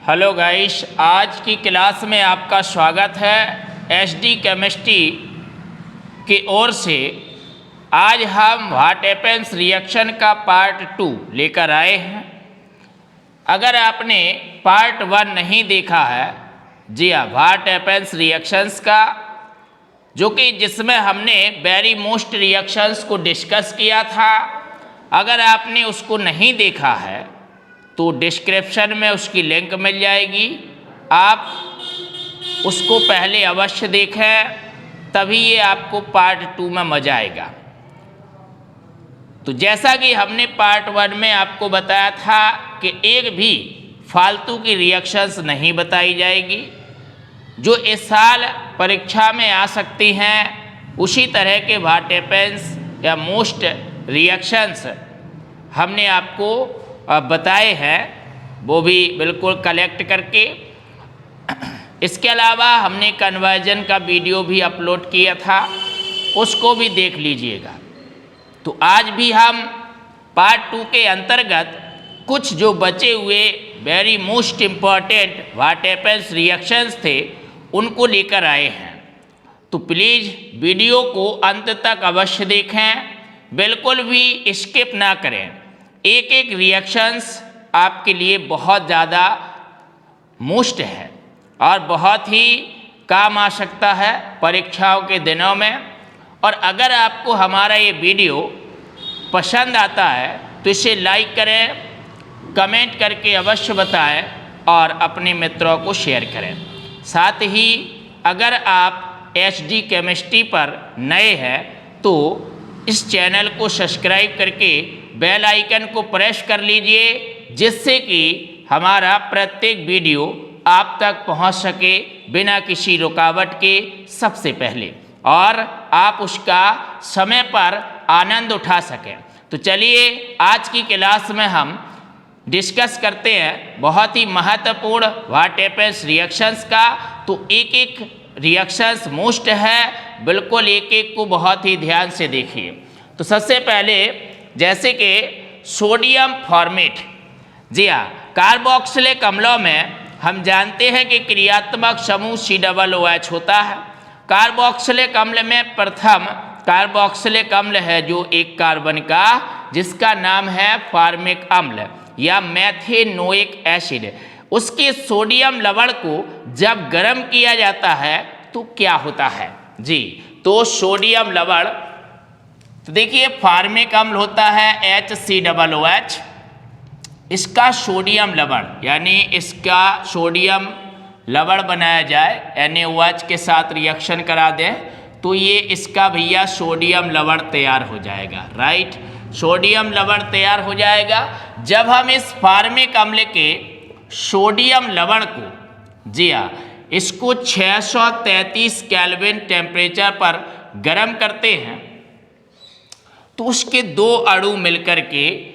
Hello guys, आज की class में आपका स्वागत है। एचडी केमिस्ट्री की ओर से आज हम व्हाट हैपेंस रिएक्शन का पार्ट 2 लेकर आए हैं। अगर आपने पार्ट 1 नहीं देखा है, जी हाँ, व्हाट हैपेंस रिएक्शंस का, जो कि जिसमें हमने वेरी मोस्ट रिएक्शंस को डिस्कस किया था। अगर आपने उसको नहीं देखा है तो डिस्क्रिप्शन में उसकी लिंक मिल जाएगी, आप उसको पहले अवश्य देखें, तभी ये आपको पार्ट 2 में मजा आएगा। तो जैसा कि हमने पार्ट 1 में आपको बताया था कि एक भी फालतू की रिएक्शंस नहीं बताई जाएगी जो इस साल परीक्षा में आ सकती हैं। उसी तरह के व्हाट हैपेंस या मोस्ट रिएक्शंस हमने आपको बताए हैं, वो भी बिल्कुल कलेक्ट करके। इसके अलावा हमने कन्वर्जन का वीडियो भी अपलोड किया था, उसको भी देख लीजिएगा। तो आज भी हम पार्ट 2 के अंतर्गत कुछ जो बचे हुए very most important what happens reactions थे उनको लेकर आए हैं। तो प्लीज़ वीडियो को अंत तक अवश्य देखें, बिल्कुल भी स्किप ना करें। एक एक रिएक्शंस आपके लिए बहुत ज़्यादा मोस्ट है और बहुत ही काम आ सकता है परीक्षाओं के दिनों में। और अगर आपको हमारा ये वीडियो पसंद आता है तो इसे लाइक करें, कमेंट करके अवश्य बताएं और अपने मित्रों को शेयर करें। साथ ही अगर आप एचडी केमिस्ट्री पर नए हैं तो इस चैनल को सब्सक्राइब करके बेल आइकन को प्रेस कर लीजिए, जिससे कि हमारा प्रत्येक वीडियो आप तक पहुंच सके बिना किसी रुकावट के सबसे पहले, और आप उसका समय पर आनंद उठा सकें। तो चलिए आज की क्लास में हम डिस्कस करते हैं बहुत ही महत्वपूर्ण व्हाट हैपेंस रिएक्शंस का। तो एक एक रिएक्शंस मोस्ट है, बिल्कुल एक एक को बहुत ही ध्यान से देखिए। तो सबसे पहले जैसे कि सोडियम फॉर्मेट, जी हाँ, कार्बोक्सिलिक अम्लों में हम जानते हैं कि क्रियात्मक समूह COOH होता है। कार्बोक्सिलिक अम्ल में प्रथम कार्बोक्सिलिक अम्ल है जो एक कार्बन का, जिसका नाम है फॉर्मिक अम्ल या मेथेनोइक एसिड। उसके सोडियम लवण को जब गर्म किया जाता है तो क्या होता है जी, तो सोडियम लवण, तो देखिए फॉर्मिक अम्ल होता है HCOOH, इसका सोडियम लवण यानी इसका सोडियम लवण बनाया जाए, NaOH के साथ रिएक्शन करा दें तो ये इसका भैया सोडियम लवण तैयार हो जाएगा। राइट, सोडियम लवण तैयार हो जाएगा। जब हम इस फॉर्मिक अम्ल के सोडियम लवण को, जी हाँ, इसको 633 केल्विन टेम्परेचर पर गर्म करते हैं तो उसके दो अणु मिलकर के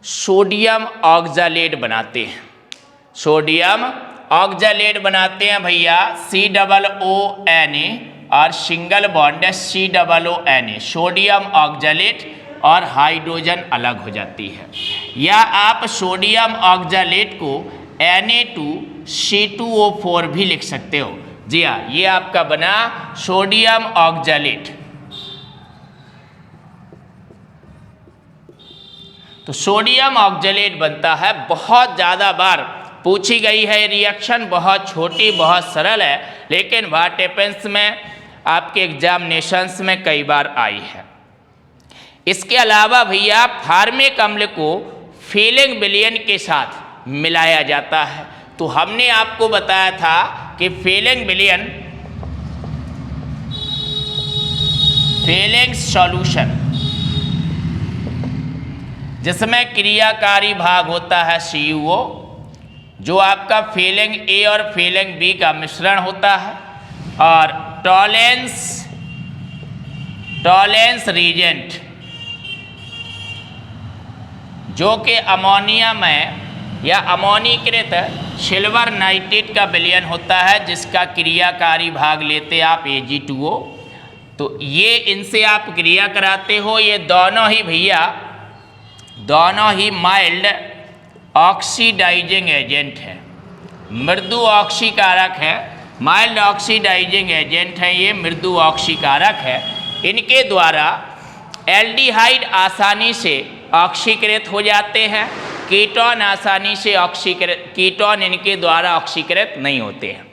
सोडियम ऑक्सैलेट बनाते हैं। सोडियम ऑक्सैलेट बनाते हैं भैया COONA और सिंगल बॉन्ड है COONA, सोडियम ऑक्सैलेट, और हाइड्रोजन अलग हो जाती है। या आप सोडियम ऑक्सैलेट को Na2C2O4 भी लिख सकते हो। जी हाँ, ये आपका बना सोडियम ऑक्सैलेट। तो सोडियम ऑक्सैलेट बनता है। बहुत ज़्यादा बार पूछी गई है रिएक्शन, बहुत छोटी बहुत सरल है, लेकिन व्हाट हैपेंस में आपके एग्जामिनेशंस में कई बार आई है। इसके अलावा भैया फॉर्मिक अम्ल को फीलिंग विलयन के साथ मिलाया जाता है। तो हमने आपको बताया था कि फीलिंग विलयन, फीलिंग सॉल्यूशन, जिसमें क्रियाकारी भाग होता है CuO, जो आपका फीलिंग A और फीलिंग B का मिश्रण होता है, और टॉलेंस रीजेंट, जो कि अमोनिया में या अमोनीकृत सिल्वर नाइट्रेट का विलयन होता है, जिसका क्रियाकारी भाग लेते आप Ag2O। तो ये इनसे आप क्रिया कराते हो। ये दोनों ही भैया, दोनों ही माइल्ड ऑक्सीडाइजिंग एजेंट है, मृदु ऑक्सीकारक है, माइल्ड ऑक्सीडाइजिंग एजेंट है, ये मृदु ऑक्सीकारक है। इनके द्वारा एल्डिहाइड आसानी से ऑक्सीकृत हो जाते हैं, कीटोन आसानी से कीटोन इनके द्वारा ऑक्सीकृत नहीं होते हैं,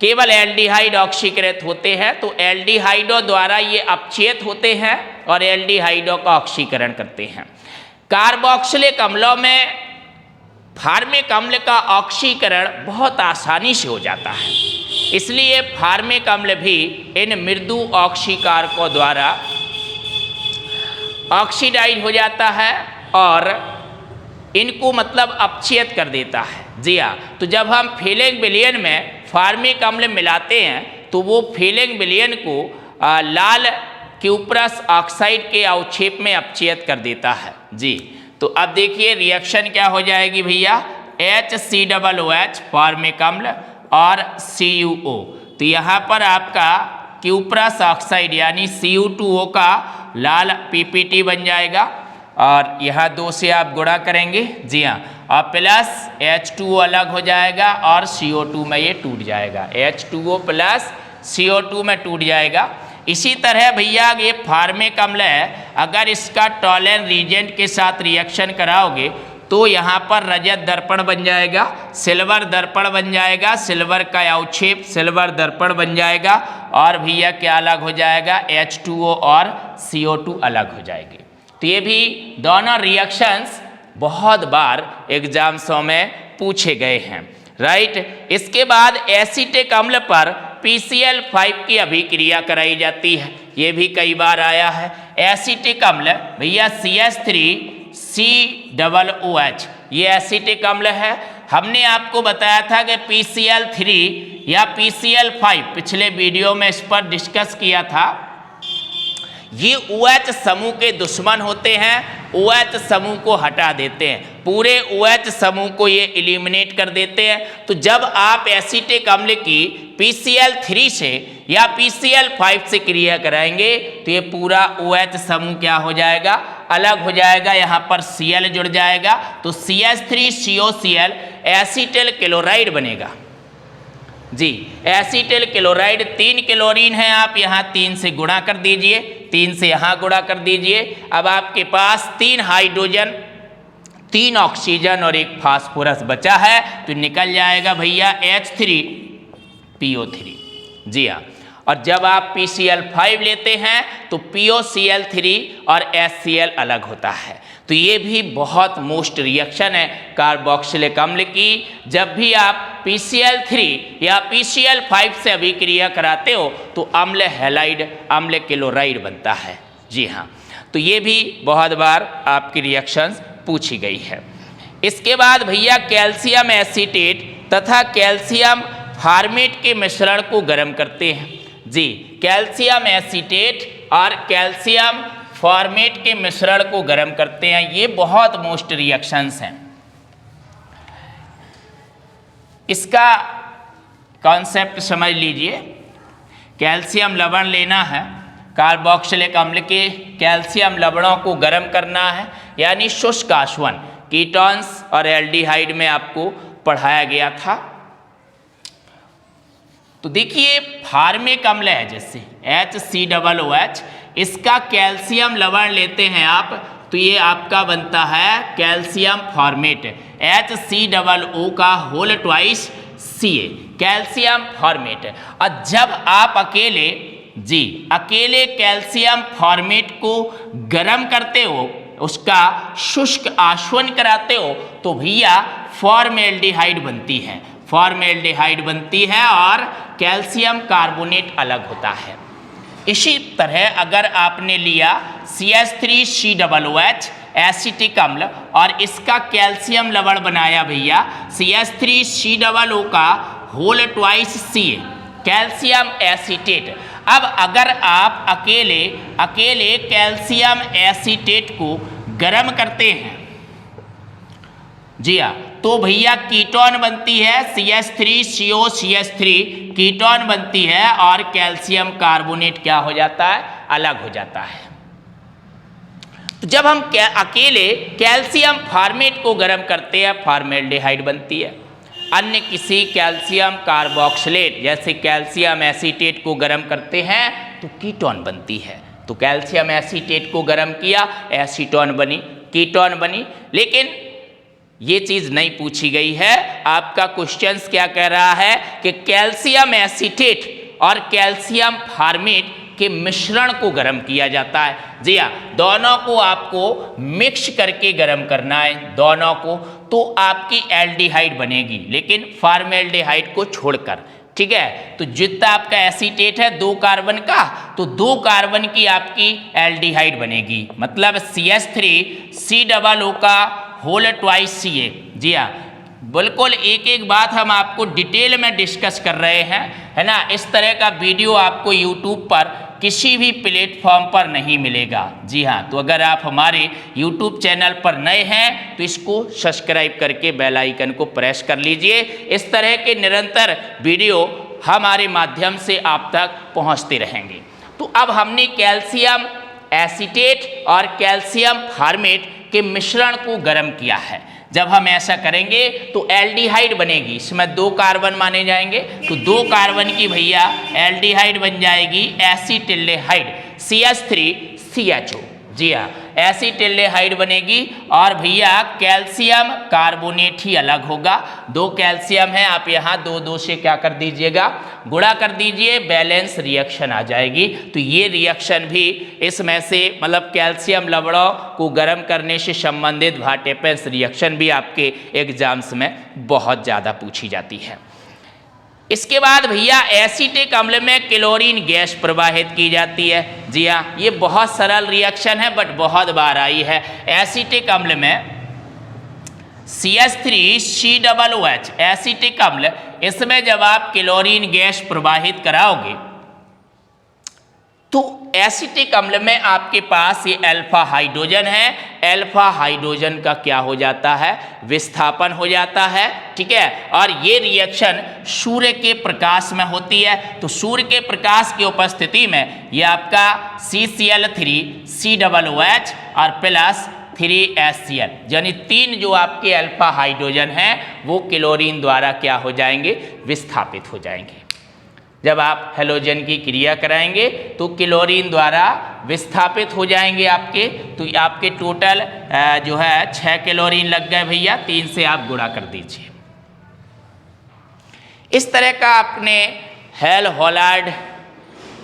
केवल एल्डिहाइड ऑक्सीकृत होते हैं। तो एल्डिहाइडों द्वारा ये अपचयित होते हैं और एल्डिहाइडों का ऑक्सीकरण करते हैं। कार्बोक्सिलिक अम्लों में फार्मिक अम्ल का ऑक्सीकरण बहुत आसानी से हो जाता है, इसलिए फार्मिक अम्ल भी इन मृदु ऑक्सीकारकों द्वारा ऑक्सीडाइज हो जाता है और इनको मतलब अपचयित कर देता है। जी हाँ, तो जब हम फीलिंग विलयन में फार्मिक अम्ल मिलाते हैं तो वो फीलिंग विलयन को लाल क्यूप्रस ऑक्साइड के अवक्षेप में अपचयित कर देता है। जी, तो अब देखिए रिएक्शन क्या हो जाएगी भैया, HCOOH फार्मिक अम्ल और CuO। तो यहाँ पर आपका क्यूप्रस ऑक्साइड यानी Cu2O का लाल PPT बन जाएगा और यहाँ 2 से आप गुणा करेंगे। जी हाँ, और प्लस H2O अलग हो जाएगा और CO2 में ये टूट जाएगा, H2O प्लस CO2 में टूट जाएगा। इसी तरह भैया ये फार्मिक अम्ल है, अगर इसका टॉलेन रीजेंट के साथ रिएक्शन कराओगे तो यहाँ पर रजत दर्पण बन जाएगा, सिल्वर दर्पण बन जाएगा, सिल्वर का अवक्षेप सिल्वर दर्पण बन जाएगा और भैया क्या अलग हो जाएगा, H2O और CO2 अलग हो जाएगी। तो ये भी दोनों रिएक्शंस बहुत बार एग्जाम्सों में पूछे गए हैं, राइट। इसके बाद एसीटिक अम्ल पर PCl5 की अभिक्रिया कराई जाती है, ये भी कई बार आया है। एसीटिक अम्ल भैया CH3COOH ये एसीटिक अम्ल है। हमने आपको बताया था कि PCl3 या PCl5 पिछले वीडियो में इस पर डिस्कस किया था, ये OH समूह के दुश्मन होते हैं, OH समूह को हटा देते हैं, पूरे OH समूह को ये एलिमिनेट कर देते हैं। तो जब आप एसीटिक अम्ल की PCl3 से या PCl5 से क्रिया कराएंगे तो ये पूरा OH समूह क्या हो जाएगा, अलग हो जाएगा, यहाँ पर Cl जुड़ जाएगा तो CH3COCl एसीटिल क्लोराइड बनेगा। जी, एसीटिल क्लोराइड 3 क्लोरीन है, आप यहाँ 3 से गुणा कर दीजिए, 3 से यहाँ गुणा कर दीजिए। अब आपके पास 3 हाइड्रोजन 3 ऑक्सीजन और 1 फास्फोरस बचा है तो निकल जाएगा भैया H3PO3। जी हाँ, और जब आप PCl5 लेते हैं तो POCl3 और HCl अलग होता है। तो ये भी बहुत मोस्ट रिएक्शन है कार्बोक्सिलिक अम्ल की। जब भी आप PCl3 या PCl5 से अभिक्रिया कराते हो तो अम्ल हैलाइड अम्ल क्लोराइड बनता है। जी हाँ, तो ये भी बहुत बार आपकी रिएक्शंस पूछी गई है। इसके बाद भैया कैल्शियम एसीटेट तथा कैल्शियम फार्मेट के मिश्रण को गर्म करते हैं। जी, कैल्शियम एसीटेट और कैल्शियम फॉर्मेट के मिश्रण को गर्म करते हैं, ये बहुत मोस्ट रिएक्शंस हैं। इसका कॉन्सेप्ट समझ लीजिए, कैल्शियम लवण लेना है, कार्बोक्सिलिक अम्ल के कैल्शियम लवणों को गर्म करना है, यानी शुष्क आसवन, कीटोन्स और एल्डिहाइड में आपको पढ़ाया गया था। तो देखिए फार्मिक अम्ल है जैसे HCOOH, इसका कैल्शियम लवण लेते हैं आप तो ये आपका बनता है कैल्शियम फॉर्मेट, HCOO का whole twice Ca, calcium formate. और जब आप अकेले कैल्शियम फॉर्मेट को गर्म करते हो, उसका शुष्क आसवन कराते हो तो भैया फॉर्मेल्डिहाइड बनती है, फॉर्मेल्डिहाइड बनती है और कैल्शियम कार्बोनेट अलग होता है। इसी तरह अगर आपने लिया CH3COOH एसिटिक अम्ल और इसका कैल्शियम लवण बनाया भैया CH3COO का whole twice Ca, calcium acetate. अब अगर आप अकेले कैल्शियम एसीटेट को गर्म करते हैं, जी हाँ, तो भैया कीटोन बनती है CH3COCH3 कीटोन बनती है और कैल्शियम कार्बोनेट क्या हो जाता है, अलग हो जाता है। तो जब हम अकेले कैल्शियम फॉर्मेट को गर्म करते हैं फॉर्मेल्डिहाइड बनती है। अन्य किसी कैल्शियम कार्बोक्सिलेट जैसे कैल्शियम एसीटेट को गर्म करते हैं तो कीटोन बनती है। तो कैल्शियम एसीटेट को गर्म किया, एसीटोन बनी, कीटोन बनी। लेकिन ये चीज़ नहीं पूछी गई है। आपका क्वेश्चंस क्या कह रहा है कि कैल्शियम एसीटेट और कैल्शियम फॉर्मेट के मिश्रण को गर्म किया जाता है। जी हाँ, दोनों को आपको मिक्स करके गर्म करना है, दोनों को, तो आपकी एल्डिहाइड बनेगी, लेकिन फॉर्मेल्डिहाइड को छोड़कर। ठीक है, तो जितना आपका एसीटेट है 2 कार्बन का, तो 2 कार्बन की आपकी एल्डिहाइड बनेगी, मतलब CH3COO का होल ट्वाइस Ca। जी हाँ, बिल्कुल एक एक बात हम आपको डिटेल में डिस्कस कर रहे हैं, है ना। इस तरह का वीडियो आपको यूट्यूब पर किसी भी प्लेटफॉर्म पर नहीं मिलेगा। जी हाँ, तो अगर आप हमारे यूट्यूब चैनल पर नए हैं तो इसको सब्सक्राइब करके बेल आइकन को प्रेस कर लीजिए। इस तरह के निरंतर वीडियो हमारे माध्यम से आप तक पहुंचते रहेंगे। तो अब हमने कैल्शियम एसीटेट और कैल्शियम फॉर्मेट के मिश्रण को गर्म किया है। जब हम ऐसा करेंगे तो एल्डिहाइड बनेगी, इसमें 2 कार्बन माने जाएंगे, तो 2 कार्बन की भैया एल्डिहाइड बन जाएगी एसीटिल्डेहाइड CH3CHO। जी हाँ, एसीटिल्डेहाइड बनेगी और भैया कैल्शियम कार्बोनेट ही अलग होगा। 2 कैल्शियम है, आप यहाँ 2 से क्या कर दीजिएगा, गुणा कर दीजिए, बैलेंस रिएक्शन आ जाएगी। तो ये रिएक्शन भी इसमें से, मतलब कैल्शियम लवणों को गर्म करने से संबंधित वाट-एपेंस रिएक्शन भी आपके एग्जाम्स में बहुत ज़्यादा पूछी जाती है। इसके बाद भैया एसीटिक अम्ल में क्लोरीन गैस प्रवाहित की जाती है। जी हाँ, ये बहुत सरल रिएक्शन है बट बहुत बार आई है। एसीटिक अम्ल में CH3COOH एसीटिक अम्ल, इसमें जब आप क्लोरीन गैस प्रवाहित कराओगे तो एसीटिक अम्ल में आपके पास ये अल्फा हाइड्रोजन है, अल्फा हाइड्रोजन का क्या हो जाता है, विस्थापन हो जाता है। ठीक है, और ये रिएक्शन सूर्य के प्रकाश में होती है। तो सूर्य के प्रकाश की उपस्थिति में ये आपका CCl3COOH और प्लस 3HCl, यानी 3 जो आपके अल्फा हाइड्रोजन हैं वो क्लोरीन द्वारा क्या हो जाएंगे, विस्थापित हो जाएंगे। जब आप हेलोजन की क्रिया कराएंगे तो क्लोरीन द्वारा विस्थापित हो जाएंगे आपके, तो आपके टोटल जो है 6 क्लोरीन लग गए भैया, 3 से आप गुणा कर दीजिए। इस तरह का आपने हेल होलार्ड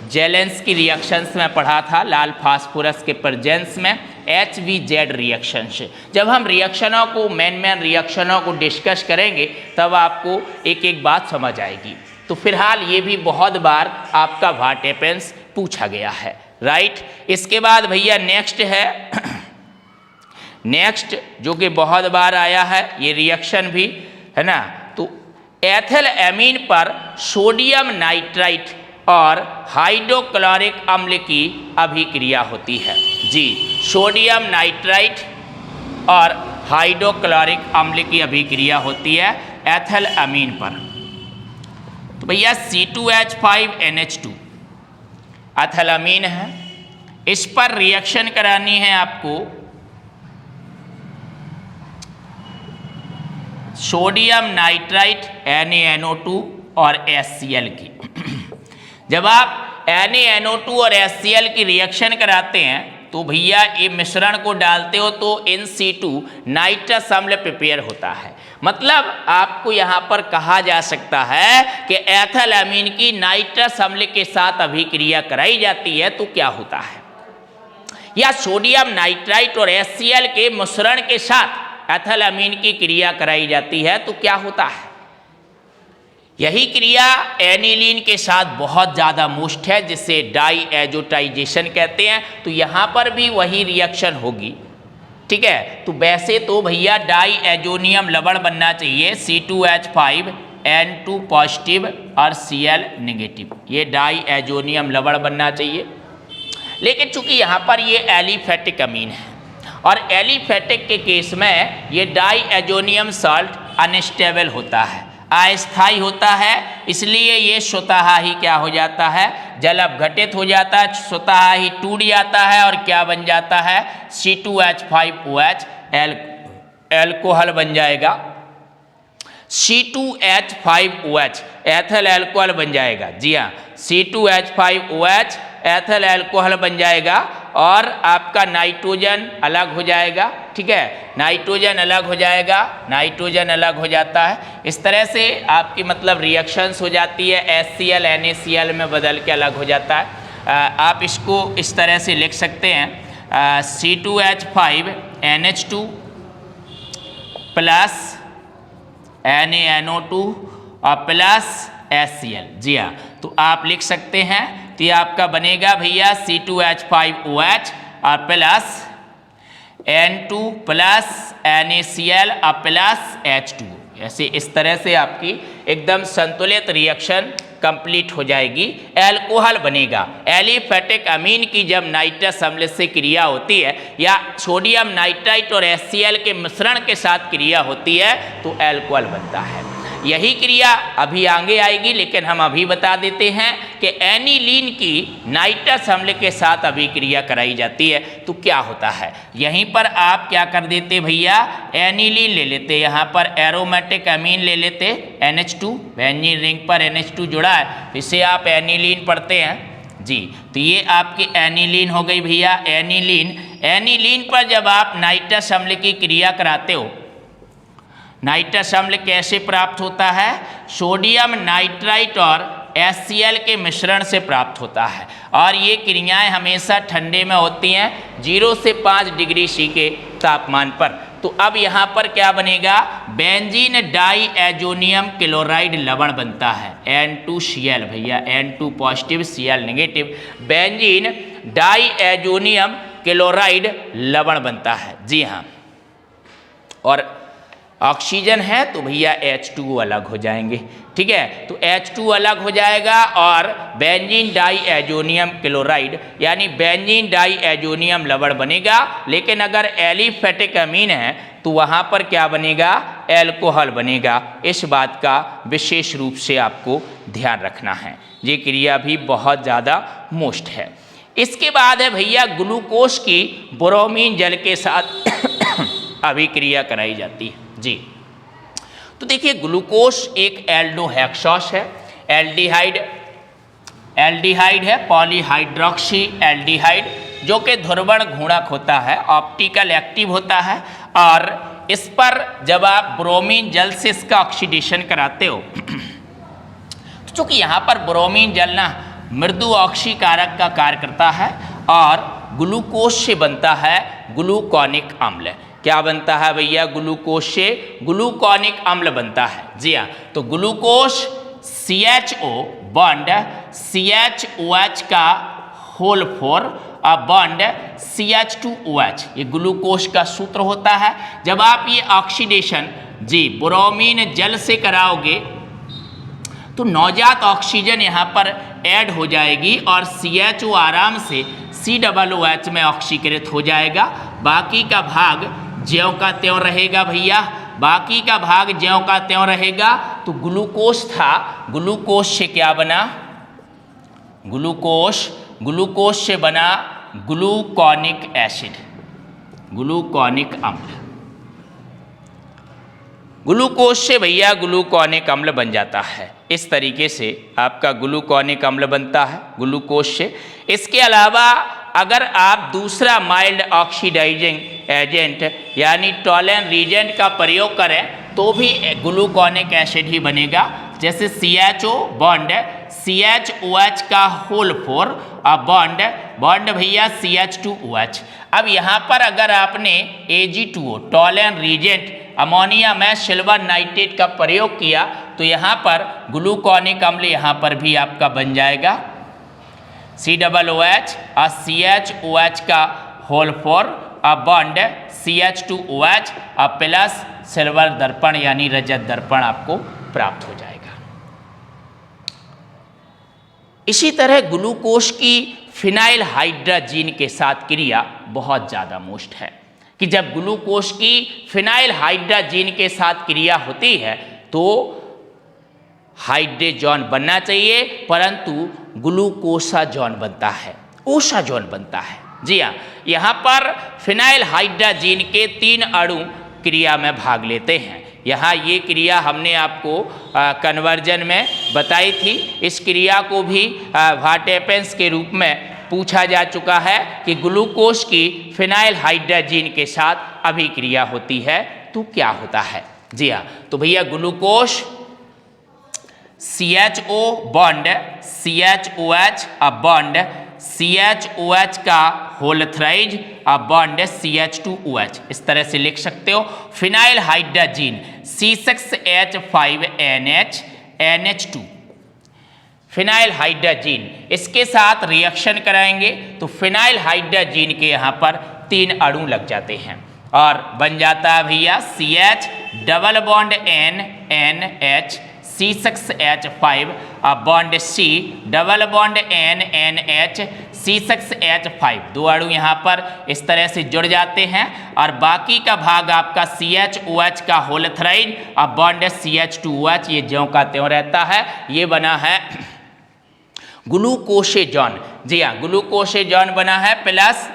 जेलेंस की रिएक्शंस में पढ़ा था, लाल फास्फोरस के प्रेजेंस में HVZ रिएक्शन से। जब हम रिएक्शनों को मेन रिएक्शनों को डिस्कस करेंगे तब आपको एक एक बात समझ आएगी। तो फिलहाल ये भी बहुत बार आपका वाट-एपेंस पूछा गया है, राइट। इसके बाद भैया नेक्स्ट है, नेक्स्ट जो कि बहुत बार आया है ये रिएक्शन भी, है ना। तो एथिल एमीन पर सोडियम नाइट्राइट और हाइड्रोक्लोरिक अम्ल की अभिक्रिया होती है। जी, सोडियम नाइट्राइट और हाइड्रोक्लोरिक अम्ल की अभिक्रिया होती है एथिल एमीन पर। तो भैया C2H5NH2 एथिलअमीन है, इस पर रिएक्शन करानी है आपको सोडियम नाइट्राइट NaNO2 और HCl की। जब आप NaNO2 और HCl की रिएक्शन कराते हैं तो भैया ये मिश्रण को डालते हो तो In-situ नाइट्रस अम्ल प्रिपेयर होता है। मतलब आपको यहाँ पर कहा जा सकता है कि एथिलअमीन की नाइट्रस अम्ल के साथ अभिक्रिया कराई जाती है तो क्या होता है, या सोडियम नाइट्राइट और HCl के मिश्रण के साथ एथिलअमीन की क्रिया कराई जाती है तो क्या होता है। यही क्रिया एनिलीन के साथ बहुत ज़्यादा मोस्ट है, जिसे डाई एजोटाइजेशन कहते हैं। तो यहाँ पर भी वही रिएक्शन होगी। ठीक है, तो वैसे तो भैया डाई एजोनियम लवण बनना चाहिए C2H5N2 पॉजिटिव और Cl नेगेटिव, ये डाई एजोनियम लवण बनना चाहिए। लेकिन चूंकि यहाँ पर ये एलिफेटिक अमीन है और एलिफेटिक के केस में ये डाई एजोनियम साल्ट अनस्टेबल होता है। अस्थाई होता है, इसलिए ये स्वतः ही क्या हो जाता है, जल अपघटित हो जाता है, स्वतः ही टूट जाता है और क्या बन जाता है, C2H5OH एल्कोहल बन जाएगा। C2H5OH एथल एल्कोहल बन जाएगा। जी हाँ, C2H5OH एथल एल्कोहल बन जाएगा और आपका नाइट्रोजन अलग हो जाएगा। ठीक है, नाइट्रोजन अलग हो जाएगा, नाइट्रोजन अलग हो जाता है। इस तरह से आपकी मतलब रिएक्शंस हो जाती है, HCl NaCl में बदल के अलग हो जाता है। आप इसको इस तरह से लिख सकते हैं, C2H5NH2 प्लस NaNO2 और प्लस HCl। जी हाँ, तो आप लिख सकते हैं, तो ये आपका बनेगा भैया C2H5OH और प्लस N2 प्लस NaCl और प्लस H2। ऐसे इस तरह से आपकी एकदम संतुलित रिएक्शन कंप्लीट हो जाएगी, एल्कोहल बनेगा। एलिफेटिक अमीन की जब नाइट्रस अम्ल से क्रिया होती है या सोडियम नाइट्राइट और HCl के मिश्रण के साथ क्रिया होती है तो एल्कोहल बनता है। यही क्रिया अभी आगे आएगी, लेकिन हम अभी बता देते हैं कि एनिलीन की नाइट्रस अम्ल के साथ अभी क्रिया कराई जाती है तो क्या होता है। यहीं पर आप क्या कर देते भैया, एनिलीन ले लेते, यहाँ पर एरोमेटिक अमीन ले लेते NH2, बेंजीन रिंग पर NH2 जुड़ा है, इसे आप एनिलीन पढ़ते हैं। जी, तो ये आपकी एनिलीन हो गई भैया, एनिलीन। एनिलीन पर जब आप नाइट्रस अम्ल की क्रिया कराते हो, नाइट्रस अम्ल कैसे प्राप्त होता है, सोडियम नाइट्राइट और HCl के मिश्रण से प्राप्त होता है और ये क्रियाएं हमेशा ठंडे में होती हैं, 0 से 5 डिग्री C के तापमान पर। तो अब यहाँ पर क्या बनेगा, बेंजीन डाई एजोनियम क्लोराइड लवण बनता है, N2Cl भैया, N2 positive Cl negative, benzene diazonium chloride लवण बनता है। जी हाँ, और ऑक्सीजन है तो भैया H2O अलग हो जाएंगे। ठीक है, तो H2 अलग हो जाएगा और बेंजीन डाई एजोनियम क्लोराइड यानी बेंजीन डाई एजोनियम लवण बनेगा। लेकिन अगर एलिफेटिक अमीन है तो वहाँ पर क्या बनेगा, एल्कोहल बनेगा। इस बात का विशेष रूप से आपको ध्यान रखना है, ये क्रिया भी बहुत ज़्यादा मोस्ट है। इसके बाद है भैया ग्लूकोज की ब्रोमीन जल के साथ अभिक्रिया कराई जाती है। जी, तो देखिए ग्लूकोज एक एल्डोहेक्सॉस है, एल्डिहाइड है, पॉलीहाइड्रोक्सी एल्डिहाइड, जो कि ध्रुवण घूर्णक होता है, ऑप्टिकल एक्टिव होता है और इस पर जब आप ब्रोमीन जल से इसका ऑक्सीडेशन कराते हो तो चूंकि यहाँ पर ब्रोमीन जल ना मृदु ऑक्सीकारक का कार्य करता है और ग्लूकोज से बनता है ग्लूकोनिक अम्ल। क्या बनता है भैया, ग्लूकोज से ग्लूकोनिक अम्ल बनता है। जी हाँ, तो ग्लूकोज CHO बॉन्ड CHOH का होल 4 और बॉन्ड CH2OH, ये ग्लूकोज का सूत्र होता है। जब आप ये ऑक्सीडेशन जी ब्रोमीन जल से कराओगे तो नवजात ऑक्सीजन यहाँ पर ऐड हो जाएगी और CHO आराम से COOH में ऑक्सीकृत हो जाएगा। बाकी का भाग ज्यों का त्यों रहेगा भैया, बाकी का भाग ज्यों का त्यों रहेगा। तो ग्लूकोज था, ग्लूकोज से क्या बना, ग्लूकोज से बना ग्लूकोनिक एसिड, ग्लूकोनिक अम्ल। ग्लूकोज से भैया ग्लूकोनिक अम्ल बन जाता है। इस तरीके से आपका ग्लूकोनिक अम्ल बनता है ग्लूकोज से। इसके अलावा अगर आप दूसरा माइल्ड ऑक्सीडाइजिंग एजेंट यानी टॉलन रीजेंट का प्रयोग करें तो भी ग्लूकोनिक एसिड ही बनेगा। जैसे CHO बॉन्ड CHOH का होल 4 और बॉन्ड भैया CH2OH। अब यहाँ पर अगर आपने Ag2O टॉलन रीजेंट अमोनिया में सिल्वर नाइट्रेट का प्रयोग किया तो यहाँ पर ग्लूकोनिक अम्ल यहाँ पर भी आपका बन जाएगा COOH और CHOH का होल 4 और बॉन्ड CH2OH और प्लस सिल्वर दर्पण यानी रजत दर्पण आपको प्राप्त हो जाएगा। इसी तरह ग्लूकोज की फिनाइल हाइड्राजीन के साथ क्रिया बहुत ज़्यादा मोस्ट है कि जब ग्लूकोज की फिनाइल हाइड्राजीन के साथ क्रिया होती है तो हाइड्रोजन बनना चाहिए, परंतु ग्लूकोसाजोन बनता है, ओसाजोन बनता है। जी हाँ, यहाँ पर फिनाइल हाइड्रोजीन के 3 अणु क्रिया में भाग लेते हैं। यहाँ ये क्रिया हमने आपको कन्वर्जन में बताई थी। इस क्रिया को भी व्हाट हैपेंस के रूप में पूछा जा चुका है कि ग्लूकोज की फिनाइल हाइड्रोजीन के साथ अभिक्रिया होती है तो क्या होता है। जी हाँ, तो भैया glucose CHO bond CHOH bond CHOH का होल थ्राइज बॉन्ड CH2OH, इस तरह से लिख सकते हो। Phenyl hydrazine C6H5NH NH2, phenyl hydrazine, इसके साथ रिएक्शन कराएंगे तो फिनाइल हाइड्रोजीन के यहाँ पर 3 अणु लग जाते हैं और बन जाता है भैया CH double bond NNH C6H5 bond C double bond NNH C6H5, 2 अणु यहाँ पर इस तरह से जुड़ जाते हैं और बाकी का भाग आपका CHOH का होल थ्राइज बॉन्ड CH2OH, ये ज्यों का त्यों रहता है। ये बना है ग्लूकोसेजोन। जी हाँ, ग्लूकोसेजोन बना है प्लस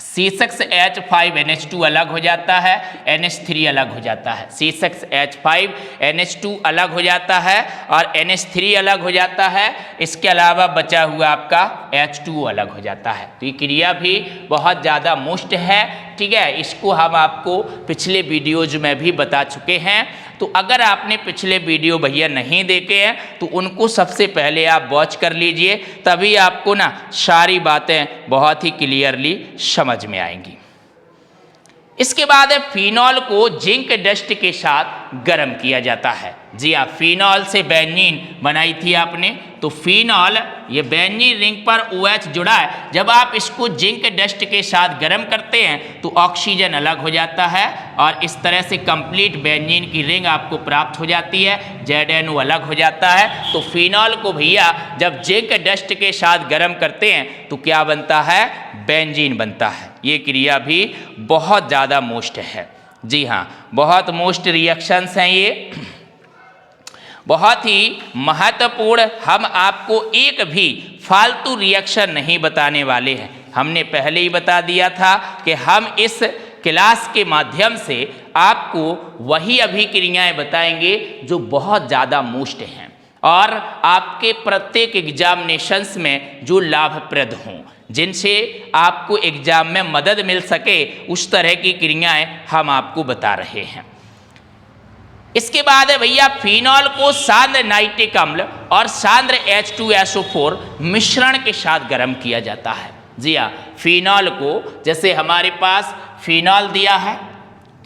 C6H5NH2 अलग हो जाता है, NH3 अलग हो जाता है, C6H5NH2 अलग हो जाता है और NH3 अलग हो जाता है। इसके अलावा बचा हुआ आपका H2O अलग हो जाता है। तो ये क्रिया भी बहुत ज़्यादा मुश्त है, ठीक है। इसको हम आपको पिछले वीडियोज में भी बता चुके हैं। तो अगर आपने पिछले वीडियो भैया नहीं देखे हैं तो उनको सबसे पहले आप वॉच कर लीजिए, तभी आपको ना सारी बातें बहुत ही क्लियरली समझ में आएंगी। इसके बाद फिनॉल को जिंक डस्ट के साथ गर्म किया जाता है। जी हाँ, फिनॉल से बेंजीन बनाई थी आपने, तो फिनॉल ये बेंजीन रिंग पर OH जुड़ा है। जब आप इसको जिंक डस्ट के साथ गर्म करते हैं तो ऑक्सीजन अलग हो जाता है और इस तरह से कंप्लीट बेंजीन की रिंग आपको प्राप्त हो जाती है, ZNO अलग हो जाता है। तो फिनॉल को भैया जब जिंक डस्ट के साथ गर्म करते हैं तो क्या बनता है, बेंजीन बनता है। ये क्रिया भी बहुत ज़्यादा मोस्ट है। जी हाँ, बहुत मोस्ट रिएक्शंस हैं ये, बहुत ही महत्वपूर्ण। हम आपको एक भी फालतू रिएक्शन नहीं बताने वाले हैं। हमने पहले ही बता दिया था कि हम इस क्लास के माध्यम से आपको वही अभिक्रियाएं बताएंगे जो बहुत ज़्यादा मोस्ट हैं और आपके प्रत्येक एग्जामिनेशंस में जो लाभप्रद हों, जिनसे आपको एग्जाम में मदद मिल सके, उस तरह की क्रियाएं हम आपको बता रहे हैं। इसके बाद है भैया फिनॉल को सांद्र नाइट्रिक अम्ल और सांद्र H2SO4 मिश्रण के साथ गर्म किया जाता है। जी हाँ, फिनॉल को जैसे हमारे पास फिनॉल दिया है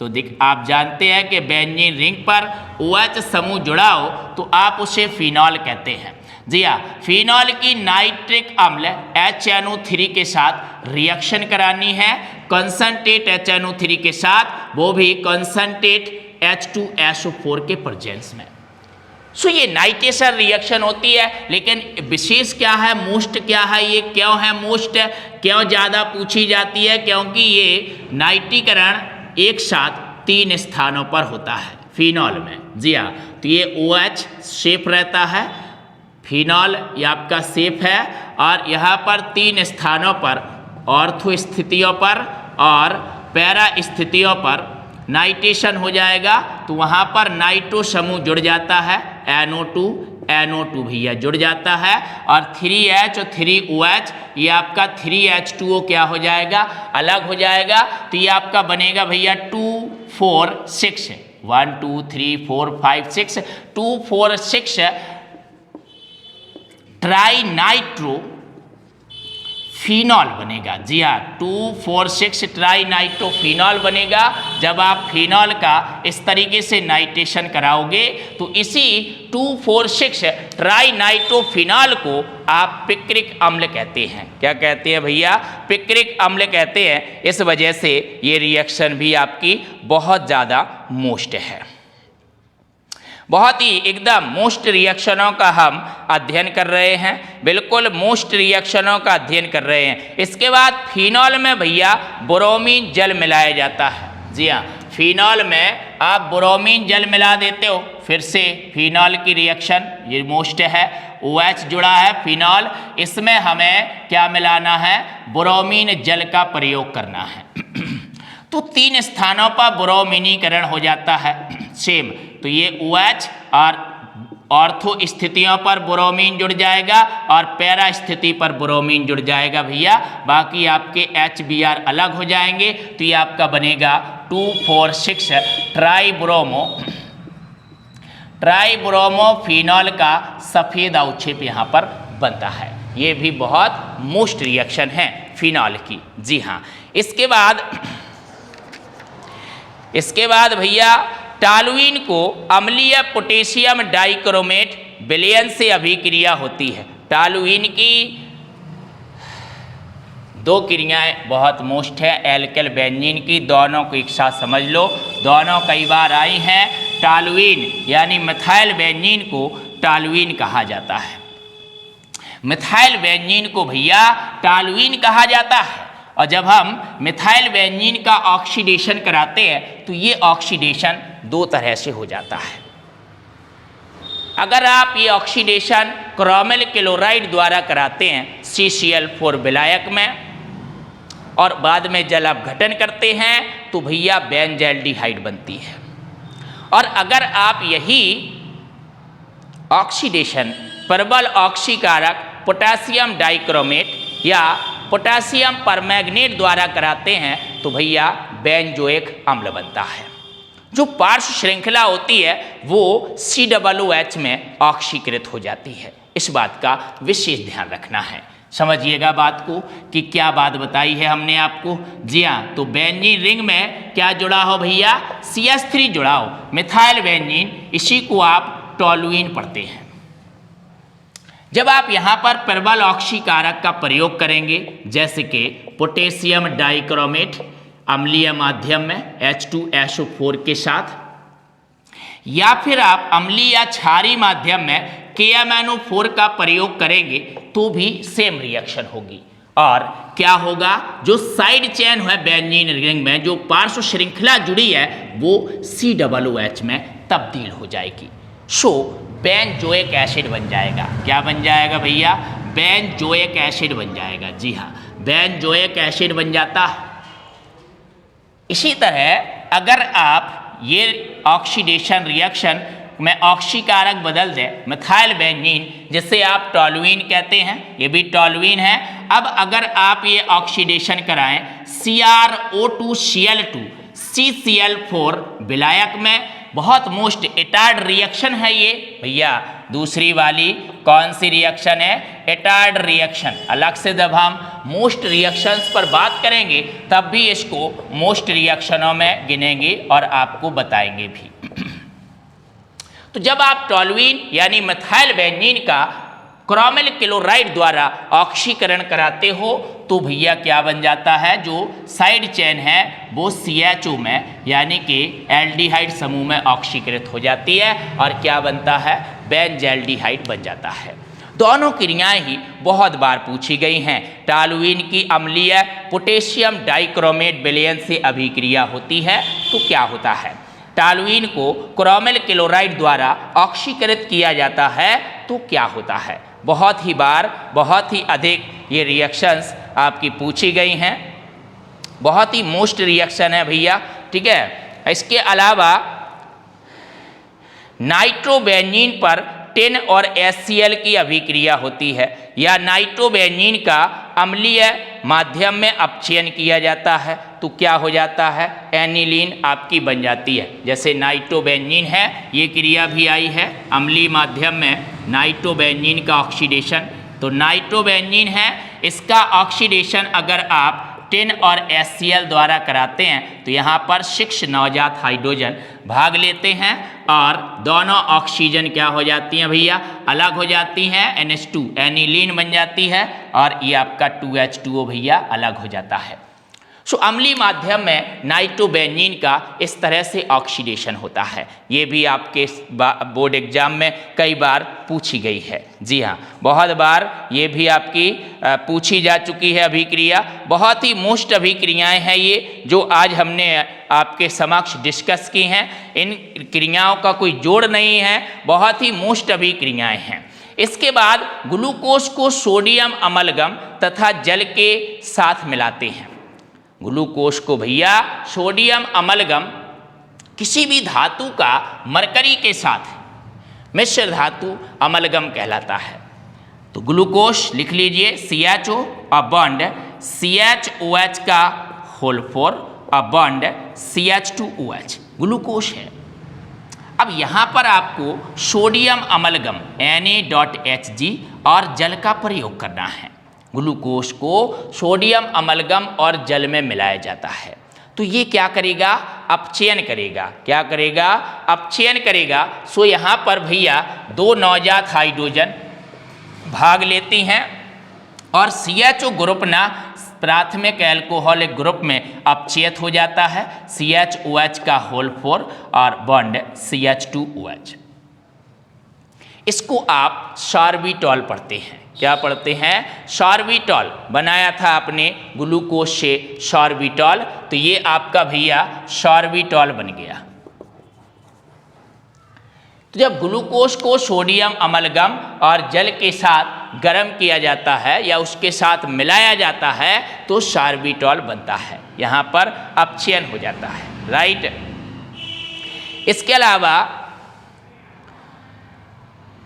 तो आप जानते हैं कि बेंजीन रिंग पर OH समूह जुड़ा हो तो आप उसे फिनॉल कहते हैं। जी हाँ, फिनॉल की नाइट्रिक अम्ल HNO3 के साथ रिएक्शन करानी है, कंसंट्रेट HNO3 के साथ, वो भी कंसंट्रेट H2SO4 के प्रेजेंस में। सो ये नाइट्रेशन रिएक्शन होती है, लेकिन विशेष क्या है, मोस्ट क्या है, ये क्यों है मोस्ट, क्यों ज़्यादा पूछी जाती है, क्योंकि ये नाइट्रीकरण एक साथ 3 स्थानों पर होता है फिनॉल में। जी हाँ, तो ये OH शेप रहता है, फिनॉल ये आपका शेप है और यहाँ पर 3 स्थानों पर ऑर्थो स्थितियों पर और पैरा स्थितियों पर नाइट्रेशन हो जाएगा तो वहाँ पर नाइट्रो समूह जुड़ जाता है, NO2 भैया जुड़ जाता है और 3H और 3OH ये आपका 3H2O क्या हो जाएगा, अलग हो जाएगा। तो ये आपका बनेगा भैया 2 4 6 1 2 3 4 5 6 2 4 6 ट्राई नाइट्रो फिनॉल बनेगा। जी हाँ, 2,4,6 ट्राई नाइट्रो फिनॉल बनेगा। जब आप फिनॉल का इस तरीके से नाइट्रेशन कराओगे तो इसी 2,4,6 ट्राई नाइट्रो फिनॉल को आप पिक्रिक अम्ल कहते हैं। क्या कहते हैं भैया, पिक्रिक अम्ल कहते हैं। इस वजह से ये रिएक्शन भी आपकी बहुत ज़्यादा मोस्ट है। बहुत ही एकदम मोस्ट रिएक्शनों का हम अध्ययन कर रहे हैं, बिल्कुल मोस्ट रिएक्शनों का अध्ययन कर रहे हैं। इसके बाद फिनॉल में भैया ब्रोमीन जल मिलाया जाता है। जी हाँ, फिनॉल में आप ब्रोमीन जल मिला देते हो, फिर से फिनॉल की रिएक्शन ये मोस्ट है, OH जुड़ा है फिनॉल, इसमें हमें क्या मिलाना है, ब्रोमीन जल का प्रयोग करना है। तो 3 स्थानों पर ब्रोमीनीकरण हो जाता है सेम, तो ये OH और ऑर्थो स्थितियों पर ब्रोमीन जुड़ जाएगा और पैरा स्थिति पर ब्रोमीन जुड़ जाएगा भैया, बाकी आपके HBr अलग हो जाएंगे। तो ये आपका बनेगा 2,4,6 ट्राइब्रोमो फिनॉल का सफ़ेद अवक्षेप यहाँ पर बनता है। ये भी बहुत मोस्ट रिएक्शन है फिनॉल की, जी हाँ। इसके बाद भैया टॉलुइन को अम्लीय पोटेशियम डाइक्रोमेट विलयन से अभिक्रिया होती है। टॉलुइन की 2 क्रियाएं बहुत मोस्ट है, एल्केल बेंजीन की, दोनों को एक साथ समझ लो, दोनों कई बार आई हैं। टॉलुइन यानी मिथाइल बेंजीन को टॉलुइन कहा जाता है, मिथाइल बेंजीन को भैया टॉलुइन कहा जाता है। और जब हम मिथाइल बेंजीन का ऑक्सीडेशन कराते हैं तो ये ऑक्सीडेशन 2 तरह से हो जाता है। अगर आप ये ऑक्सीडेशन क्रोमिल क्लोराइड द्वारा कराते हैं CCl4 विलायक में और बाद में जल अपघटन करते हैं तो भैया बेंजल्डिहाइड बनती है। और अगर आप यही ऑक्सीडेशन प्रबल ऑक्सीकारक पोटेशियम डाइक्रोमेट या पोटेशियम परमैंगनेट द्वारा कराते हैं तो भैया बेंजोइक अम्ल बनता है। जो पार्श्व श्रृंखला होती है वो COOH में ऑक्सीकृत हो जाती है। इस बात का विशेष ध्यान रखना है, समझिएगा बात को कि क्या बात बताई है हमने आपको। जी हाँ, तो बेंजीन रिंग में क्या जुड़ा हो भैया, CH3 जुड़ा हो, मिथाइल बेंजीन, इसी को आप टॉलुइन पढ़ते हैं। जब आप यहाँ पर प्रबल ऑक्सीकारक का प्रयोग करेंगे जैसे कि पोटेशियम डाइक्रोमेट अम्लीय माध्यम में H2SO4 के साथ, या फिर आप अम्लीय या क्षारीय माध्यम में KMnO4 का प्रयोग करेंगे तो भी सेम रिएक्शन होगी। और क्या होगा, जो साइड चेन है बेंजीन रिंग में जो पार्श्व श्रृंखला जुड़ी है वो COOH में तब्दील हो जाएगी। बेंजोइक एसिड बन जाएगा। क्या बन जाएगा भैया, बेंजोइक एसिड बन जाएगा। जी हाँ, बेंजोइक एसिड बन जाता है। इसी तरह अगर आप ये ऑक्सीडेशन रिएक्शन में ऑक्सीकारक बदल दें मिथाइल बेंजीन, जिसे आप टॉलुइन कहते हैं, ये भी टॉलुइन है। अब अगर आप ये ऑक्सीडेशन कराएं CrO2Cl2 CCl4 विलायक में, बहुत मोस्ट एटार्ड रिएक्शन है ये भैया। दूसरी वाली कौन सी रिएक्शन है, एटार्ड रिएक्शन। अलग से जब हम मोस्ट रिएक्शंस पर बात करेंगे तब भी इसको मोस्ट रिएक्शनों में गिनेंगे और आपको बताएंगे भी। तो जब आप टॉलुइन यानी मिथाइल बेंजीन का क्रोमिल क्लोराइड द्वारा ऑक्सीकरण कराते हो तो भैया क्या बन जाता है, जो साइड चेन है वो CHO में यानी कि एल्डिहाइड समूह में ऑक्सीकृत हो जाती है और क्या बनता है, बेंजल्डिहाइड बन जाता है। दोनों क्रियाएं ही बहुत बार पूछी गई हैं। टॉलुइन की अम्लीय पोटेशियम डाइक्रोमेट विलयन से अभिक्रिया होती है तो क्या होता है, टॉलुइन को क्रोमिल क्लोराइड द्वारा ऑक्सीकृत किया जाता है तो क्या होता है। बहुत ही बार, बहुत ही अधिक ये रिएक्शंस आपकी पूछी गई हैं, बहुत ही मोस्ट रिएक्शन है भैया, ठीक है। इसके अलावा नाइट्रोबेंजीन पर टिन और HCl की अभिक्रिया होती है या नाइट्रोबेंजीन का अम्लीय माध्यम में अपचयन किया जाता है तो क्या हो जाता है, एनिलीन आपकी बन जाती है। जैसे नाइट्रोबेंजीन है, ये क्रिया भी आई है अम्लीय माध्यम में नाइट्रोबेंजीन का ऑक्सीडेशन, तो नाइट्रोबेंजीन है, इसका ऑक्सीडेशन अगर आप टिन और HCl द्वारा कराते हैं तो यहाँ पर 6 नवजात हाइड्रोजन भाग लेते हैं और दोनों ऑक्सीजन क्या हो जाती हैं भैया, अलग हो जाती हैं, NH2 एनिलीन बन जाती है और ये आपका 2H2O भैया अलग हो जाता है। सो अम्लीय माध्यम में नाइट्रोबेंजीन का इस तरह से ऑक्सीडेशन होता है। ये भी आपके बोर्ड एग्जाम में कई बार पूछी गई है। जी हाँ, बहुत बार ये भी आपकी पूछी जा चुकी है अभिक्रिया। बहुत ही मोस्ट अभिक्रियाएं हैं ये जो आज हमने आपके समक्ष डिस्कस की हैं। इन क्रियाओं का कोई जोड़ नहीं है, बहुत ही मोस्ट अभिक्रियाएं हैं। इसके बाद ग्लूकोज को सोडियम अमलगम तथा जल के साथ मिलाते हैं। ग्लूकोज को भैया सोडियम अमलगम किसी भी धातु का मरकरी के साथ मिश्र धातु अमलगम कहलाता है। तो ग्लूकोज लिख लीजिए CHO अ बॉन्ड CHOH का होल फोर अ बॉन्ड CH2OH ग्लूकोज है। अब यहाँ पर आपको सोडियम अमलगम Na.Hg और जल का प्रयोग करना है। ग्लूकोज को सोडियम अमलगम और जल में मिलाया जाता है। तो ये क्या करेगा? अपचयन करेगा। क्या करेगा? अपचयन करेगा। सो यहाँ पर भैया दो नवजात हाइड्रोजन भाग लेती हैं और CHO ग्रुप ना प्राथमिक एल्कोहलिक ग्रुप में अपचयित हो जाता है। CHOH का होल फोर और बॉन्ड CH2OH। इसको आप सॉर्बिटॉल पढ़ते हैं। क्या पढ़ते हैं? सॉर्बिटॉल। बनाया था आपने ग्लूकोज से सॉर्बिटॉल, तो ये आपका भैया सॉर्बिटॉल बन गया। तो जब ग्लूकोज को सोडियम अमलगम और जल के साथ गर्म किया जाता है या उसके साथ मिलाया जाता है तो सॉर्बिटॉल बनता है। यहाँ पर अपचयन हो जाता है। राइट। इसके अलावा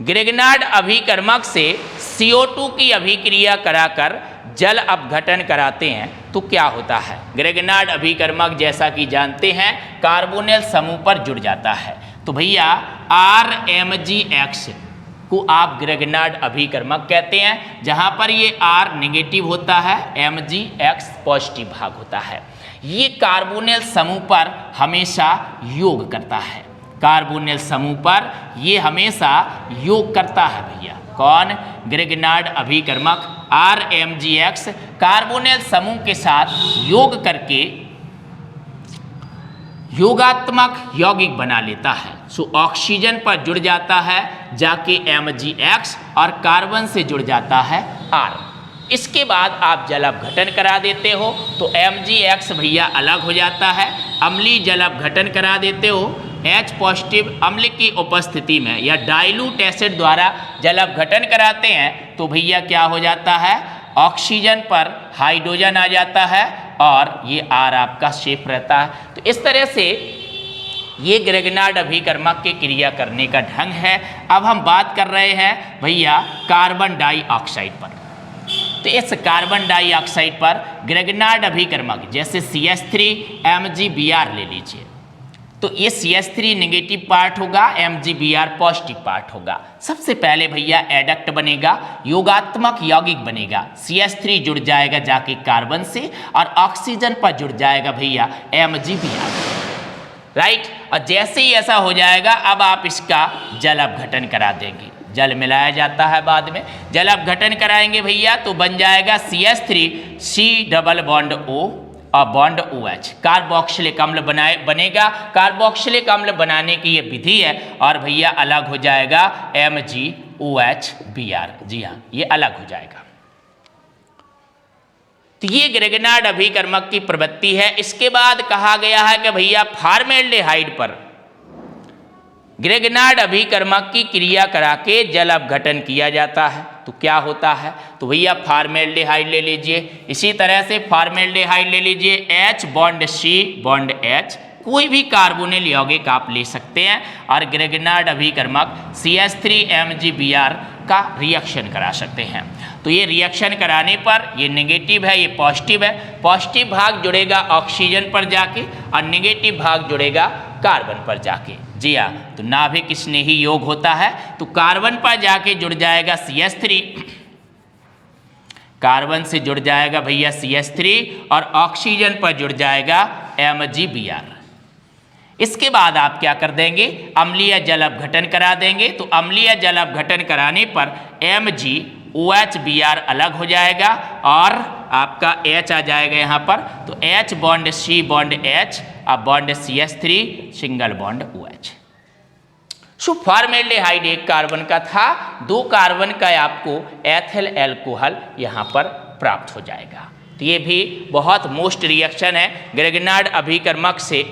ग्रेगनार्ड अभिकर्मक से CO2 की अभिक्रिया कराकर जल अपघटन कराते हैं तो क्या होता है? ग्रेगनार्ड अभिकर्मक जैसा कि जानते हैं कार्बोनिल समूह पर जुड़ जाता है। तो भैया RMgX को आप ग्रेगनार्ड अभिकर्मक कहते हैं, जहाँ पर ये R नेगेटिव होता है, Mgx पॉजिटिव भाग होता है। ये कार्बोनिल समूह पर हमेशा योग करता है। कार्बोनिल समूह पर ये हमेशा योग करता है भैया। कौन? ग्रेगनार्ड अभिकर्मक RMgX कार्बोनिल समूह के साथ योग करके योगात्मक यौगिक बना लेता है। सो ऑक्सीजन पर जुड़ जाता है जाके Mgx और कार्बन से जुड़ जाता है R। इसके बाद आप जल अपघटन करा देते हो तो Mgx भैया अलग हो जाता है। अम्लीय जल अपघटन करा देते हो H पॉजिटिव अम्ल की उपस्थिति में या डाइल्यूट एसिड द्वारा जल अपघटन कराते हैं तो भैया क्या हो जाता है? ऑक्सीजन पर हाइड्रोजन आ जाता है और ये R आपका सेफ रहता है। तो इस तरह से ये ग्रेगनार्ड अभिकर्मक के क्रिया करने का ढंग है। अब हम बात कर रहे हैं भैया कार्बन डाइऑक्साइड पर। तो इस कार्बन डाइऑक्साइड पर ग्रेगनार्ड अभिकर्मक जैसे CH3MgBr ले लीजिए, तो ये CH3 नेगेटिव पार्ट होगा, MgBr पॉजिटिव पार्ट होगा। सबसे पहले भैया एडक्ट बनेगा, योगात्मक यौगिक बनेगा। CH3 जुड़ जाएगा जाके कार्बन से और ऑक्सीजन पर जुड़ जाएगा भैया MgBr। राइट। और जैसे ही ऐसा हो जाएगा अब आप इसका जल अपघटन करा देंगे। जल मिलाया जाता है बाद में, जल अपघटन कराएंगे भैया तो बन जाएगा CH3C डबल बॉन्ड O और बॉन्ड OH। कार्बोक्सिलिक अम्ल बनेगा। कार्बोक्सिलिक अम्ल बनाने की ये विधि है और भैया अलग हो जाएगा MgOH-Br। जी हाँ, ये अलग हो जाएगा। तो ये ग्रेगनार्ड अभिकर्मक की प्रवृत्ति है। इसके बाद कहा गया है कि भैया फॉर्मेल्डिहाइड पर ग्रेगनार्ड अभिकर्मक की क्रिया करा के जल अपघटन किया जाता है तो क्या होता है? तो भैया फॉर्मेल्डिहाइड ले लीजिए। इसी तरह से फॉर्मेल्डिहाइड ले लीजिए, H bond C bond H, कोई भी कार्बोनिल यौगिक आप ले सकते हैं और ग्रेगनार्ड अभिकर्मक CH3MgBr का रिएक्शन करा सकते हैं। तो ये रिएक्शन कराने पर ये नेगेटिव है, ये पॉजिटिव है। पॉजिटिव भाग जुड़ेगा ऑक्सीजन पर जाके और नेगेटिव भाग जुड़ेगा कार्बन पर जाके। जी हाँ, तो नाभिक स्नेही योग होता है तो कार्बन पर जाके जुड़ जाएगा CH3, कार्बन से जुड़ जाएगा भैया CH3 और ऑक्सीजन पर जुड़ जाएगा MgBr। इसके बाद आप क्या कर देंगे? अम्लीय जल अपघटन करा देंगे। तो अम्लीय जल अपघटन कराने पर MgOH-Br अलग हो जाएगा और आपका H आ जाएगा यहाँ पर, तो H bond C bond H, अब bond CH3 single bond OH। सो फॉर्मेल्डिहाइड एक कार्बन का था, 2 कार्बन का आपको एथिल अल्कोहल यहाँ पर प्राप्त हो जाएगा। तो ये भी बहुत मोस्ट रिएक्शन है ग्रेगनार्ड अभिकर्मक से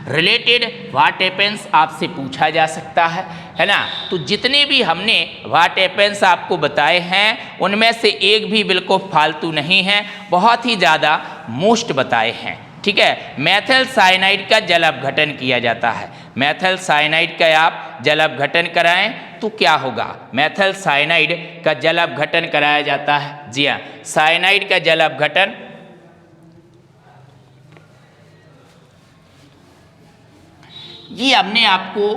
रिलेटेड व्हाट हैपेंस आपसे पूछा जा सकता है ना। तो जितने भी हमने व्हाट हैपेंस आपको बताए हैं उनमें से एक भी बिल्कुल फालतू नहीं है, बहुत ही ज़्यादा मोस्ट बताए हैं, ठीक है। मेथिल साइनाइड का जल अपघटन किया जाता है, मेथिल साइनाइड का आप जल अपघटन कराएं तो क्या होगा, मेथिल साइनाइड का जल अपघटन कराया जाता है। जी हाँ, साइनाइड का जल अपघटन ये हमने आपको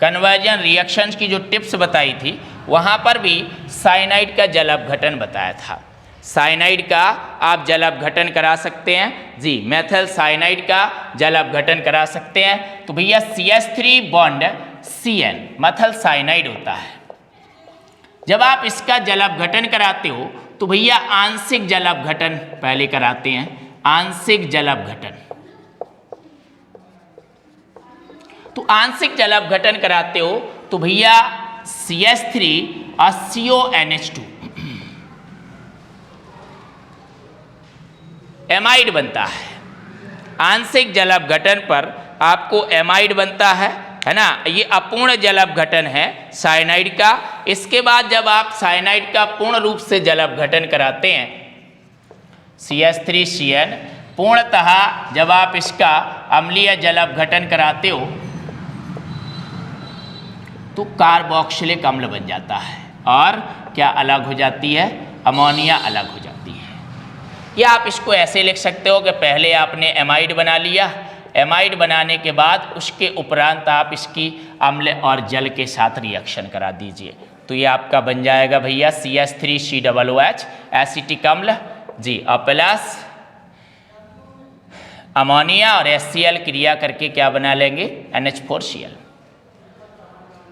कन्वर्जन रिएक्शंस की जो टिप्स बताई थी वहाँ पर भी साइनाइड का जल अपघटन बताया था। साइनाइड का आप जल अपघटन करा सकते हैं जी, मेथिल साइनाइड का जल अपघटन करा सकते हैं। तो भैया CH3 bond Cn methyl cyanide होता है। जब आप इसका जल अपघटन कराते हो तो भैया आंशिक जल अपघटन पहले कराते हैं, आंशिक जल अपघटन। तो आंशिक जल अपघटन कराते हो तो भैया CH3 और CONH2 एमाइड बनता है। आंशिक जल अपघटन पर आपको एमाइड बनता है ना। ये अपूर्ण जल अपघटन है साइनाइड का। इसके बाद जब आप साइनाइड का पूर्ण रूप से जल अपघटन कराते हैं CH3Cn, पूर्णतः जब आप इसका अम्लीय जल अपघटन कराते हो तो कार्बोक्सिलिक अम्ल बन जाता है और क्या अलग हो जाती है, अमोनिया अलग हो जाती है। या आप इसको ऐसे लिख सकते हो कि पहले आपने एमाइड बना लिया, एमाइड बनाने के बाद उसके उपरांत आप इसकी अम्ल और जल के साथ रिएक्शन करा दीजिए, तो ये आपका बन जाएगा भैया CH3COOH एसिटिक अम्ल जी, और प्लस अमोनिया और HCl क्रिया करके क्या बना लेंगे, NH4Cl।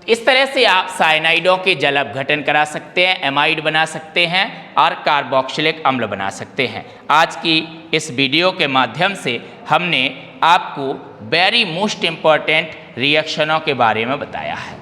इस तरह से आप साइनाइडों के जल अपघटन करा सकते हैं, एमाइड बना सकते हैं और कार्बोक्सिलिक अम्ल बना सकते हैं। आज की इस वीडियो के माध्यम से हमने आपको वेरी मोस्ट इम्पॉर्टेंट रिएक्शनों के बारे में बताया है।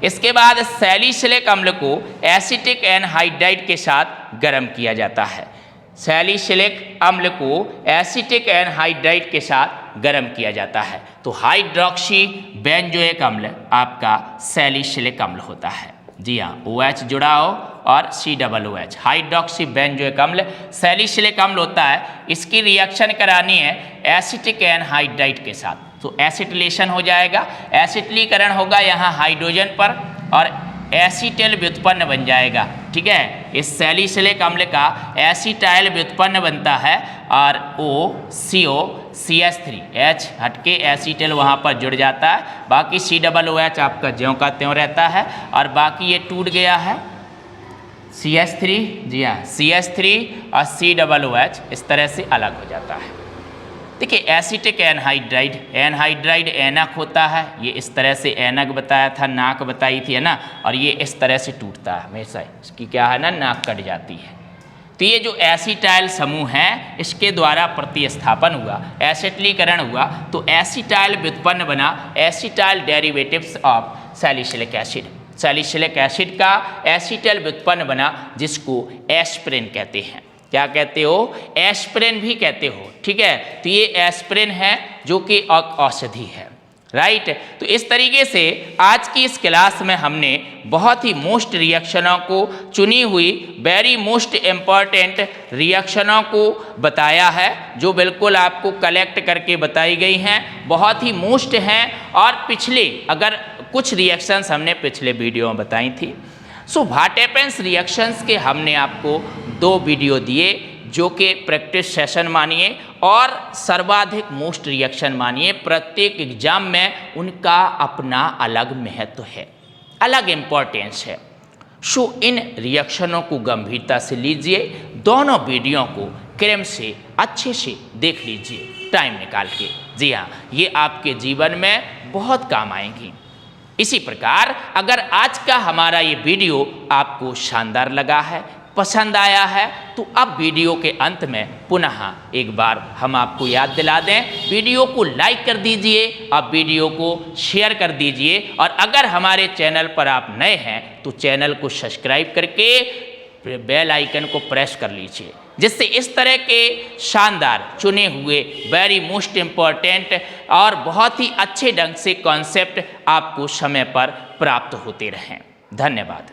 इसके बाद सैलिसिलिक अम्ल को एसिटिक एनहाइड्राइड के साथ गर्म किया जाता है। सैलिसिलिक अम्ल को एसिटिक एनहाइड्राइड के साथ गर्म किया जाता है, तो हाइड्रोक्सी बेंजोइक अम्ल आपका सैलिसिलिक अम्ल होता है। जी हाँ, OH जुड़ा हो और COOH हाइड्रोक्सी बेंजोइक अम्ल सैलिसिलिक अम्ल होता है। इसकी रिएक्शन करानी है एसिटिक एनहाइड्राइड के साथ, तो एसिटिलेशन हो जाएगा, एसिटिलीकरण होगा यहाँ हाइड्रोजन पर और एसिटाइल व्युत्पन्न बन जाएगा, ठीक है। इस सैलिसिलिक अम्ल का एसिटाइल व्युत्पन्न बनता है और OCO CH3 H हटके एसिटाइल वहाँ पर जुड़ जाता है, बाकी COOH आपका ज्यों का त्यों रहता है और बाकी ये टूट गया है CH3, जी हाँ CH3 और COOH इस तरह से अलग हो जाता है। देखिए एसिटिक एनहाइड्राइड, एनहाइड्राइड एनक होता है, ये इस तरह से एनक बताया था, नाक बताई थी है ना, और ये इस तरह से टूटता है हमेशा, इसकी क्या है ना, नाक कट जाती है। तो ये जो एसिटाइल समूह है इसके द्वारा प्रतिस्थापन हुआ, एसिटिलीकरण हुआ, तो एसिटाइल व्युत्पन्न बना, acetyl derivatives of salicylic acid. Salicylic acid का एसिटाइल व्युत्पन्न बना जिसको एस्पिरिन कहते हैं। क्या कहते हो, एस्पिरिन भी कहते हो, ठीक है। तो ये एस्पिरिन है जो कि औषधि है, राइट। तो इस तरीके से आज की इस क्लास में हमने बहुत ही मोस्ट रिएक्शनों को, चुनी हुई वेरी मोस्ट इम्पॉर्टेंट रिएक्शनों को बताया है, जो बिल्कुल आपको कलेक्ट करके बताई गई हैं, बहुत ही मोस्ट हैं। और पिछले अगर कुछ रिएक्शंस हमने पिछले वीडियो में बताई थी। सो व्हाट हैपेंस रिएक्शंस के हमने आपको 2 वीडियो दिए, जो कि प्रैक्टिस सेशन मानिए और सर्वाधिक मोस्ट रिएक्शन मानिए। प्रत्येक एग्जाम में उनका अपना अलग महत्व है, अलग इम्पोर्टेंस है। सो इन रिएक्शनों को गंभीरता से लीजिए, दोनों वीडियो को क्रम से अच्छे से देख लीजिए टाइम निकाल के। जी हाँ, ये आपके जीवन में बहुत काम आएंगी। इसी प्रकार अगर आज का हमारा ये वीडियो आपको शानदार लगा है, पसंद आया है तो अब वीडियो के अंत में पुनः एक बार हम आपको याद दिला दें, वीडियो को लाइक कर दीजिए, आप वीडियो को शेयर कर दीजिए और अगर हमारे चैनल पर आप नए हैं तो चैनल को सब्सक्राइब करके बेल आइकन को प्रेस कर लीजिए, जिससे इस तरह के शानदार चुने हुए वेरी मोस्ट इम्पॉर्टेंट और बहुत ही अच्छे ढंग से कॉन्सेप्ट आपको समय पर प्राप्त होते रहें। धन्यवाद।